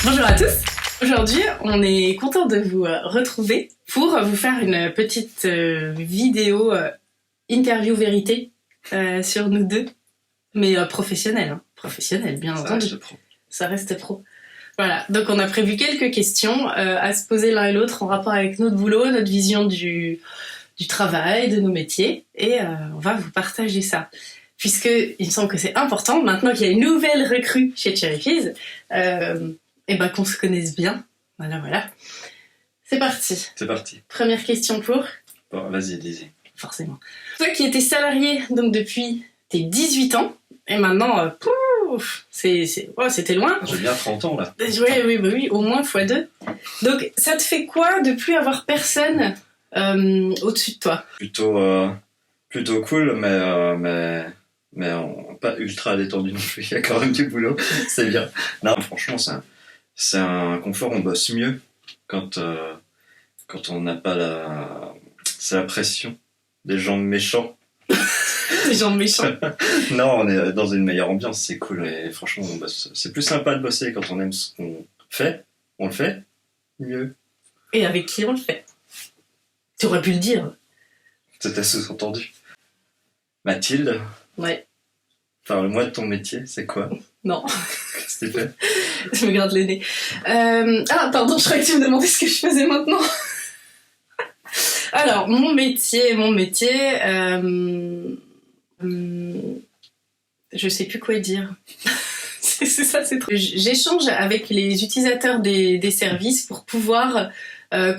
Bonjour à tous. Aujourd'hui, on est content de vous retrouver pour vous faire une petite vidéo interview vérité sur nous deux, mais professionnelle, hein. Professionnelle, bien entendu. Ça reste pro. Voilà, donc on a prévu quelques questions à se poser l'un et l'autre en rapport avec notre boulot, notre vision du travail, de nos métiers, et on va vous partager ça. Puisque il me semble que c'est important, maintenant qu'il y a une nouvelle recrue chez Cherry Fizz, et ben qu'on se connaisse bien. Voilà. C'est parti. C'est parti. Première question pour... Bon, vas-y, dis-y. Forcément. Toi qui étais salarié donc depuis tes 18 ans, et maintenant, c'était loin. J'ai bien 30 ans là. Oui, au moins x2. Donc ça te fait quoi de plus avoir personne au-dessus de toi? Plutôt cool, mais pas ultra détendu non plus. Il y a quand même du boulot, c'est bien. Non, franchement, c'est un confort. On bosse mieux quand on n'a pas c'est la pression des gens méchants. Les gens méchants. Non, on est dans une meilleure ambiance, c'est cool. Et franchement, on bosse. C'est plus sympa de bosser quand on aime ce qu'on fait. On le fait mieux. Et avec qui on le fait? Tu aurais pu le dire. C'était sous-entendu. Mathilde. Ouais. Parle-moi de ton métier, c'est quoi? Non. Qu'est-ce que tu fais? Je me gratte le nez. Pardon, je croyais que tu me demandais ce que je faisais maintenant. Alors, mon métier, je sais plus quoi dire. c'est ça, c'est trop. J'échange avec les utilisateurs des services pour pouvoir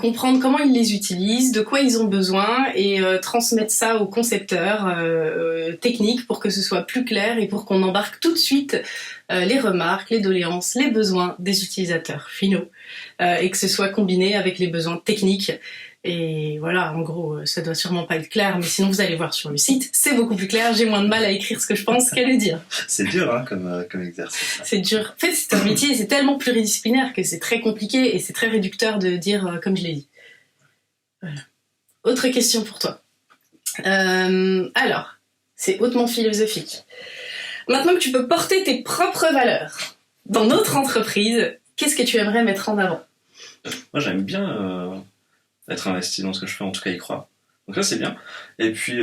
comprendre comment ils les utilisent, de quoi ils ont besoin et transmettre ça aux concepteurs techniques pour que ce soit plus clair et pour qu'on embarque tout de suite les remarques, les doléances, les besoins des utilisateurs finaux et que ce soit combiné avec les besoins techniques. Et voilà, en gros, ça doit sûrement pas être clair, mais sinon vous allez voir sur le site, c'est beaucoup plus clair, j'ai moins de mal à écrire ce que je pense qu'à le dire. C'est dur, hein, comme exercice. C'est dur. En fait, c'est un métier, c'est tellement pluridisciplinaire que c'est très compliqué et c'est très réducteur de dire comme je l'ai dit. Voilà. Autre question pour toi. Alors, c'est hautement philosophique. Maintenant que tu peux porter tes propres valeurs dans notre entreprise, qu'est-ce que tu aimerais mettre en avant? Moi, j'aime bien... être investi dans ce que je fais, en tout cas y croire. Donc là c'est bien. Et puis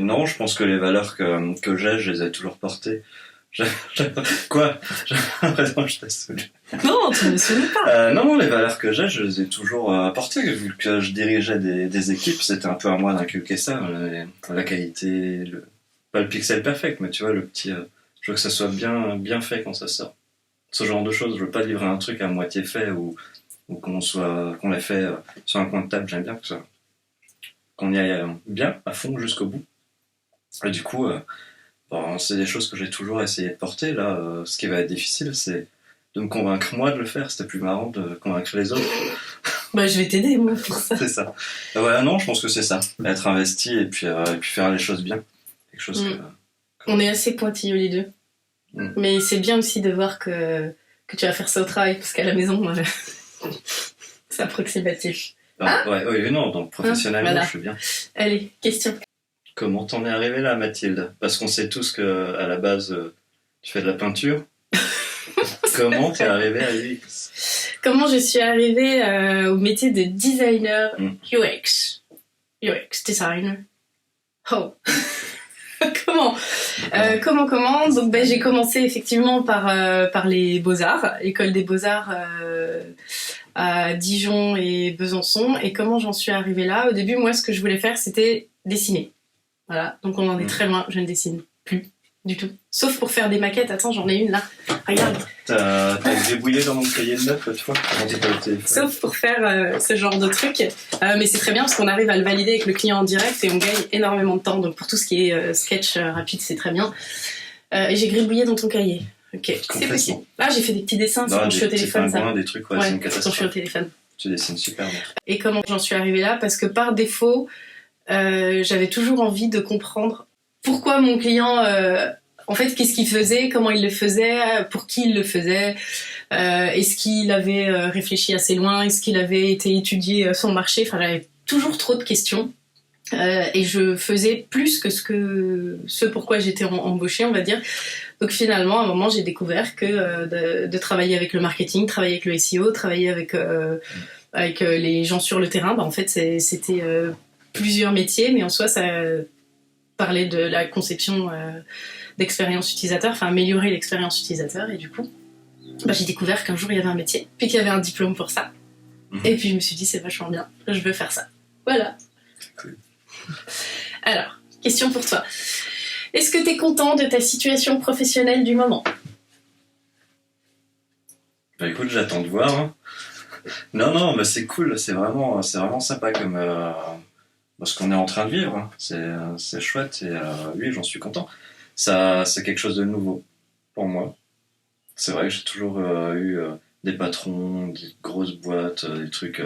non, je pense que les valeurs que j'ai, je les ai toujours portées. Quoi? J'ai l'impression que je t'ai saoulé. Non, tu ne me saoules pas. Non, les valeurs que j'ai, je les ai toujours portées. Vu que je dirigeais des équipes, c'était un peu à moi d'inculquer ça. La qualité, pas le pixel perfect, mais tu vois, le petit... je veux que ça soit bien fait quand ça sort. Ce genre de choses. Je veux pas livrer un truc à moitié fait ou qu'on l'ait fait sur un coin de table. J'aime bien qu'on y aille bien à fond jusqu'au bout. Et du coup, c'est des choses que j'ai toujours essayé de porter. Là, ce qui va être difficile, c'est de me convaincre moi de le faire. C'était plus marrant de convaincre les autres. Bah, je vais t'aider moi pour ça. C'est ça. Voilà, non, je pense que c'est ça. Être investi et puis faire les choses bien. Quelque chose On est assez pointilleux les deux. Mais c'est bien aussi de voir que tu vas faire ça au travail, parce qu'à la maison, c'est approximatif. Non, donc professionnellement, voilà. Je suis bien. Allez, question. Comment t'en es arrivé là, Mathilde? Parce qu'on sait tous que à la base, tu fais de la peinture. Comment t'es arrivée à l'UX? Comment je suis arrivée au métier de designer UX designer. Oh. Comment donc j'ai commencé effectivement par les Beaux-Arts, école des Beaux-Arts à Dijon et Besançon. Et comment j'en suis arrivée là? Au début, moi, ce que je voulais faire, c'était dessiner. Voilà, donc on en est très loin. Je ne dessine plus du tout, sauf pour faire des maquettes. Attends, j'en ai une là. Regarde. T'as débrouillé dans mon cahier de notes l'autre fois. Sauf pour faire ce genre de truc. Mais c'est très bien parce qu'on arrive à le valider avec le client en direct et on gagne énormément de temps. Donc pour tout ce qui est sketch rapide, c'est très bien. Et j'ai gribouillé dans ton cahier. Ok, c'est possible. Là, j'ai fait des petits dessins quand je suis au téléphone. Des trucs, c'est une catastrophe. Quand je suis au téléphone. Tu dessines super bien. Et comment j'en suis arrivée là? Parce que par défaut, j'avais toujours envie de comprendre pourquoi mon client... en fait, qu'est-ce qu'il faisait, comment il le faisait, pour qui il le faisait, est-ce qu'il avait réfléchi assez loin, est-ce qu'il avait été étudié son marché. Enfin, j'avais toujours trop de questions et je faisais plus que ce pourquoi j'étais embauchée, on va dire. Donc finalement, à un moment, j'ai découvert que de travailler avec le marketing, travailler avec le SEO, travailler avec les gens sur le terrain, en fait, c'était plusieurs métiers, mais en soi, ça parlait de la conception d'expérience utilisateur, enfin améliorer l'expérience utilisateur, et du coup, j'ai découvert qu'un jour, il y avait un métier, puis qu'il y avait un diplôme pour ça. Et puis je me suis dit, c'est vachement bien, je veux faire ça. Voilà. Cool. Alors, question pour toi. Est-ce que tu es content de ta situation professionnelle du moment ? Bah écoute, j'attends de voir. Hein. Non, mais c'est cool, c'est vraiment sympa comme ce qu'on est en train de vivre. Hein. C'est chouette et oui, j'en suis content. Ça, c'est quelque chose de nouveau pour moi. C'est vrai que j'ai toujours eu des patrons, des grosses boîtes, des trucs,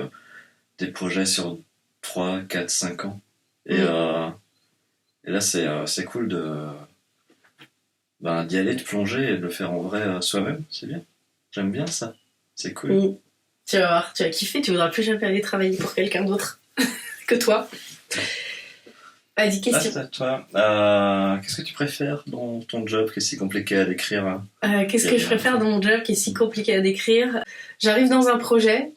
des projets sur 3, 4, 5 ans. Et là, c'est cool d'y aller, de plonger et de le faire en vrai soi-même. C'est bien. J'aime bien ça. C'est cool. Tu vas voir, tu vas kiffer, tu voudras plus jamais aller travailler pour quelqu'un d'autre que toi. Vas-y, question. C'est à toi. Qu'est-ce que tu préfères dans ton job qui est si compliqué à décrire Qu'est-ce que je préfère dans mon job qui est si compliqué à décrire ? J'arrive dans un projet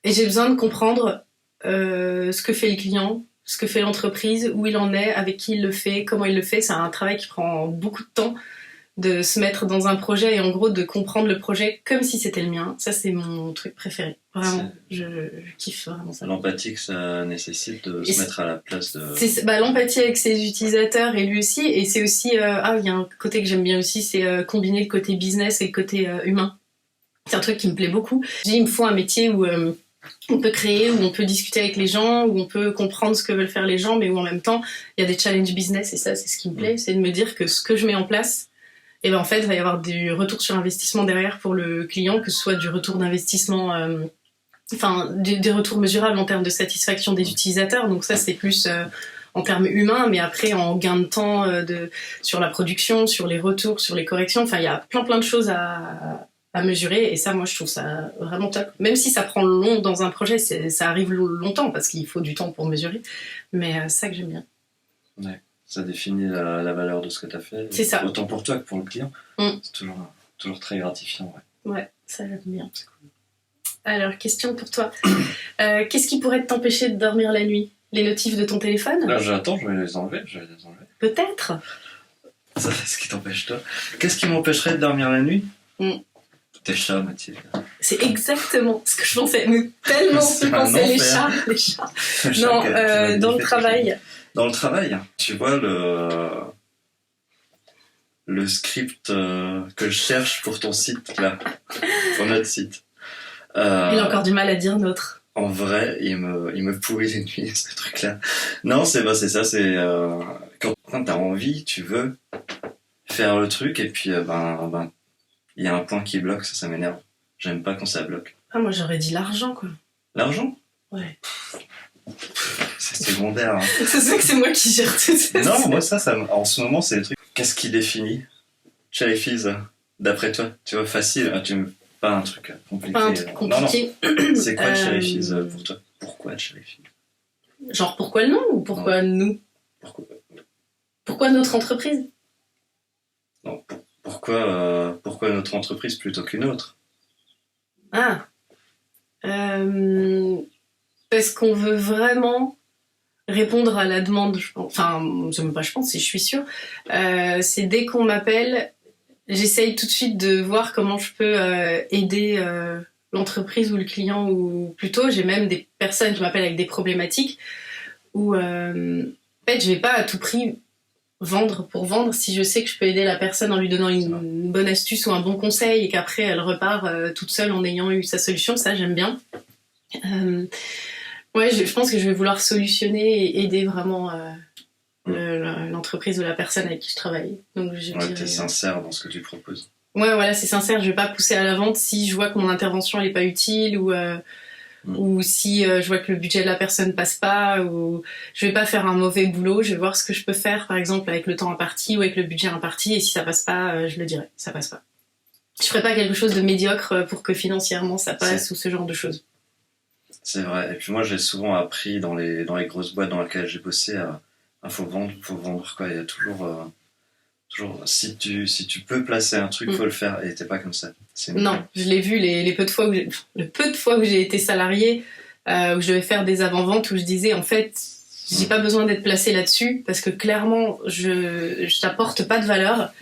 et j'ai besoin de comprendre ce que fait le client, ce que fait l'entreprise, où il en est, avec qui il le fait, comment il le fait. C'est un travail qui prend beaucoup de temps de se mettre dans un projet et en gros de comprendre le projet comme si c'était le mien. Ça, c'est mon truc préféré. Vraiment, je kiffe vraiment ça. L'empathie que ça nécessite de se mettre à la place de... l'empathie avec ses utilisateurs et lui aussi. Et c'est aussi... il y a un côté que j'aime bien aussi, c'est combiner le côté business et le côté humain. C'est un truc qui me plaît beaucoup. Il me faut un métier où on peut créer, où on peut discuter avec les gens, où on peut comprendre ce que veulent faire les gens, mais où en même temps, il y a des challenges business. Et ça, c'est ce qui me plaît. C'est de me dire que ce que je mets en place... Et en fait, il va y avoir du retour sur investissement derrière pour le client, que ce soit du retour d'investissement, des retours mesurables en termes de satisfaction des utilisateurs. Donc ça, c'est plus en termes humains, mais après en gain de temps sur la production, sur les retours, sur les corrections. Enfin, il y a plein de choses à mesurer. Et ça, moi, je trouve ça vraiment top. Même si ça prend long dans un projet, ça arrive longtemps parce qu'il faut du temps pour mesurer. Mais c'est ça que j'aime bien. Ouais. Ça définit la valeur de ce que tu as fait. C'est ça. Autant pour toi que pour le client. C'est toujours très gratifiant. Ouais, ça j'aime bien. C'est cool. Alors, question pour toi. Qu'est-ce qui pourrait t'empêcher de dormir la nuit ? Les notifs de ton téléphone ? J'attends, je vais les enlever. Peut-être. Ça, c'est ce qui t'empêche toi. Qu'est-ce qui m'empêcherait de dormir la nuit ? Tes chats, Mathilde. C'est exactement ce que je pensais. Mais tellement je pensais les chats. Non, dans le travail. Dans le travail, tu vois le script que je cherche pour ton site, là, pour notre site. Il a encore du mal à dire notre. En vrai, il me pourrit les nuits, ce truc-là. Non, c'est ça, c'est quand t'as envie, tu veux faire le truc, et puis il y a un point qui bloque, ça m'énerve. J'aime pas quand ça bloque. Moi j'aurais dit l'argent, quoi. L'argent ? Ouais. C'est secondaire. Hein. C'est ça que c'est moi qui gère tout ça. Non, moi ça en ce moment, c'est le truc. Qu'est-ce qui définit Cherry Fizz, d'après toi ? Tu vois, facile, pas un truc compliqué. Pas un truc compliqué. Non. C'est quoi Cherry Fizz pour toi ? Pourquoi Cherry Fizz ? Genre pourquoi le nom ou pourquoi nous ? Pourquoi notre entreprise ? Non, pourquoi notre entreprise plutôt qu'une autre ? Parce qu'on veut vraiment répondre à la demande. Enfin, je pense, si je suis sûre. C'est dès qu'on m'appelle, j'essaye tout de suite de voir comment je peux aider l'entreprise ou le client, ou plutôt, j'ai même des personnes qui m'appellent avec des problématiques où, en fait, je vais pas à tout prix vendre pour vendre si je sais que je peux aider la personne en lui donnant une bonne astuce ou un bon conseil et qu'après elle repart toute seule en ayant eu sa solution. Ça, j'aime bien. Je pense que je vais vouloir solutionner et aider vraiment l'entreprise ou la personne avec qui je travaille. Donc, t'es sincère dans ce que tu proposes. Ouais, voilà, c'est sincère. Je vais pas pousser à la vente si je vois que mon intervention elle est pas utile ou si je vois que le budget de la personne passe pas, ou je vais pas faire un mauvais boulot. Je vais voir ce que je peux faire, par exemple avec le temps imparti ou avec le budget imparti, et si ça passe pas, je le dirai, ça passe pas. Je ferai pas quelque chose de médiocre pour que financièrement ça passe ou ce genre de choses. C'est vrai. Et puis moi j'ai souvent appris dans les grosses boîtes dans lesquelles j'ai bossé faut vendre quoi. Il y a toujours Toujours, si tu peux placer un truc, faut le faire. Et t'es pas comme ça. Non, je l'ai vu le peu de fois où j'ai été salariée, où je devais faire des avant-ventes, où je disais, en fait, j'ai pas besoin d'être placée là-dessus, parce que clairement, je t'apporte pas de valeur.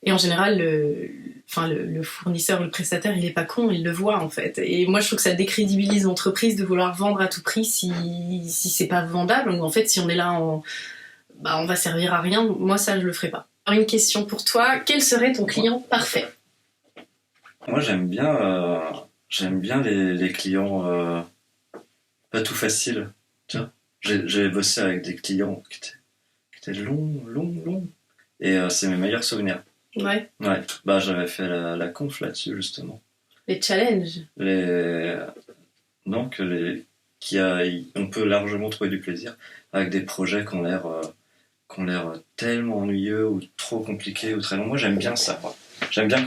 Et en général, le fournisseur ou le prestataire, il est pas con, il le voit, en fait. Et moi, je trouve que ça décrédibilise l'entreprise de vouloir vendre à tout prix si c'est pas vendable. Donc, en fait, si on est là on va servir à rien. Moi, ça, je le ferai pas. Alors, une question pour toi. Quel serait ton client parfait? Moi, j'aime bien les clients pas tout faciles. Tu vois, j'ai bossé avec des clients qui étaient longs. Et c'est mes meilleurs souvenirs. Ouais. Ouais. Bah, j'avais fait la conf là-dessus, justement. Les challenges. Donc, on peut largement trouver du plaisir avec des projets qui ont l'air tellement ennuyeux ou trop compliqués ou très longs. Moi, j'aime bien ça. Quoi. J'aime bien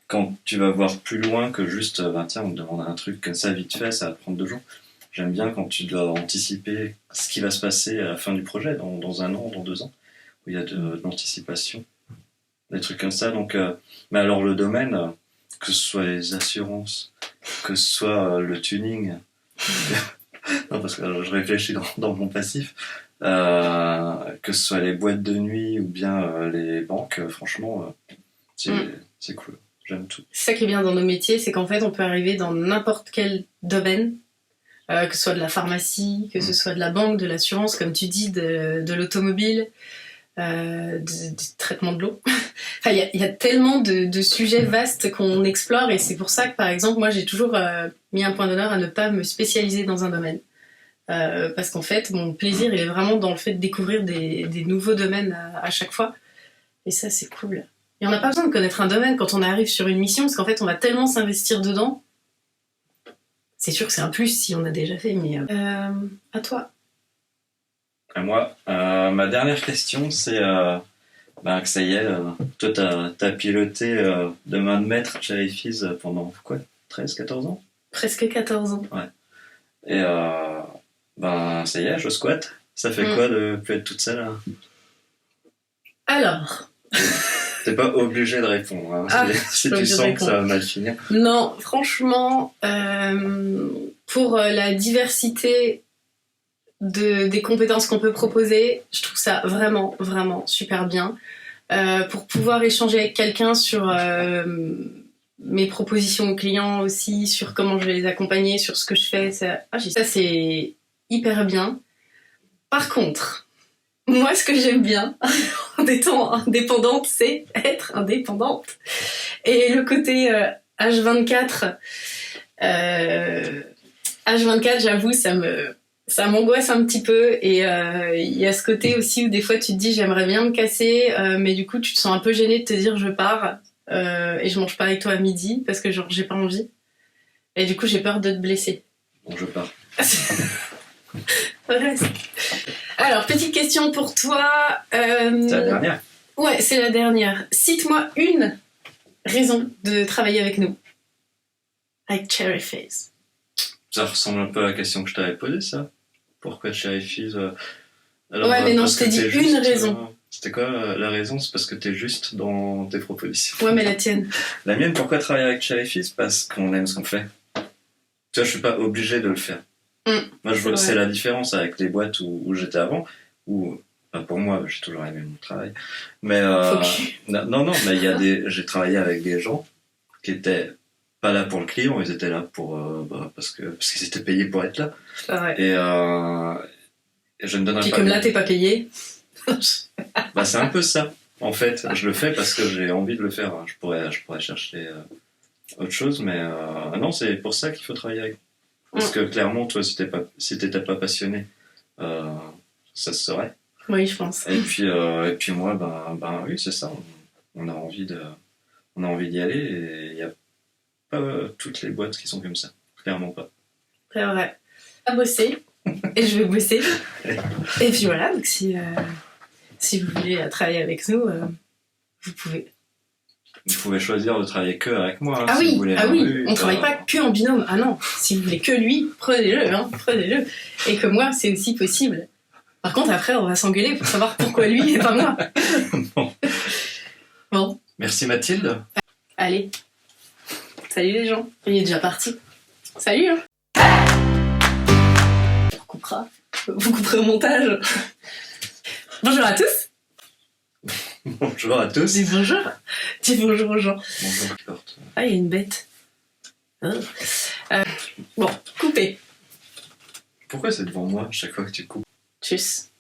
quand tu vas voir plus loin que juste, tiens, on te demande un truc comme ça vite fait, ça va te prendre 2 jours. J'aime bien quand tu dois anticiper ce qui va se passer à la fin du projet, dans 1 an, dans 2 ans, où il y a de l'anticipation, des trucs comme ça. Donc, mais alors le domaine, que ce soit les assurances, que ce soit le tuning, non, parce que je réfléchis dans mon passif, que ce soit les boîtes de nuit ou bien les banques, franchement, c'est cool. J'aime tout. C'est ça qui est bien dans nos métiers, c'est qu'en fait, on peut arriver dans n'importe quel domaine, que ce soit de la pharmacie, que ce soit de la banque, de l'assurance, comme tu dis, de l'automobile, du traitement de l'eau. Enfin, il y a tellement de sujets vastes qu'on explore, et c'est pour ça que, par exemple, moi, j'ai toujours mis un point d'honneur à ne pas me spécialiser dans un domaine. Parce qu'en fait, mon plaisir, il est vraiment dans le fait de découvrir des nouveaux domaines à chaque fois. Et ça, c'est cool. Et on n'a pas besoin de connaître un domaine quand on arrive sur une mission, parce qu'en fait, on va tellement s'investir dedans. C'est sûr que c'est un plus si on a déjà fait, mais... à toi. À moi, ma dernière question, c'est que ça y est, toi, t'as piloté de main de maître Cherry Fizz pendant quoi, 13-14 ans? Presque 14 ans. Ouais. Et ça y est, je squatte. Ça fait quoi de plus être toute seule hein? Alors... T'es pas obligé de répondre. Hein. Si tu sens que ça va mal finir. Non, franchement, pour la diversité des compétences qu'on peut proposer, je trouve ça vraiment, vraiment super bien. Pour pouvoir échanger avec quelqu'un sur mes propositions aux clients aussi, sur comment je vais les accompagner, sur ce que je fais, ça c'est hyper bien. Par contre, moi, ce que j'aime bien en étant indépendante, c'est être indépendante. Et le côté H24, j'avoue, ça m'angoisse un petit peu. Et il y a ce côté aussi où des fois tu te dis j'aimerais bien me casser, mais du coup tu te sens un peu gêné de te dire je pars et je mange pas avec toi à midi parce que genre j'ai pas envie. Et du coup j'ai peur de te blesser. Bon, je pars. Reste. Alors, petite question pour toi. C'est la dernière. Ouais, c'est la dernière. Cite-moi une raison de travailler avec nous. Avec Cherry Fizz. Ça ressemble un peu à la question que je t'avais posée, ça. Pourquoi Cherry Fizz Alors, ouais, mais non, je t'ai dit une raison. C'était quoi la raison? C'est parce que t'es juste dans tes propositions. Ouais, mais la tienne. La mienne, pourquoi travailler avec Cherry Fizz? Parce qu'on aime ce qu'on fait. Tu vois, je suis pas obligé de le faire. Moi, je vois, c'est la différence avec les boîtes où j'étais avant, où, pour moi, j'ai toujours aimé mon travail. Mais, non, mais j'ai travaillé avec des gens qui étaient pas là pour le client, ils étaient là parce qu'ils étaient payés pour être là. Ouais. Et je ne donnerais puis pas. Comme là, t'es pas payé. C'est un peu ça. En fait, je le fais parce que j'ai envie de le faire. Je pourrais chercher autre chose, mais non, c'est pour ça qu'il faut travailler avec. Parce que clairement, toi, si t'étais pas passionné, ça se saurait. Oui, je pense. Et puis moi, oui, c'est ça. On a envie d'y aller et il y a pas toutes les boîtes qui sont comme ça. Clairement pas. C'est vrai. À bosser. Et je vais bosser. Et puis voilà, donc si vous voulez travailler avec nous, vous pouvez. Vous pouvez choisir de travailler que avec moi. Ah si oui, vous voulez on travaille pas que en binôme. Ah non, si vous voulez que lui, prenez-le. Et que moi, c'est aussi possible. Par contre, après, on va s'engueuler pour savoir pourquoi lui et pas moi. Bon. Bon, Merci Mathilde. allez. Salut les gens. Il est déjà parti. Salut hein. On recoupera. Vous couperez au montage. Bonjour à tous. Bonjour à tous. Dis bonjour. Dis bonjour aux gens. Bonjour Kurt. Ah, il y a une bête. Oh. Bon, coupez. Pourquoi c'est devant moi chaque fois que tu coupes? Tchuss.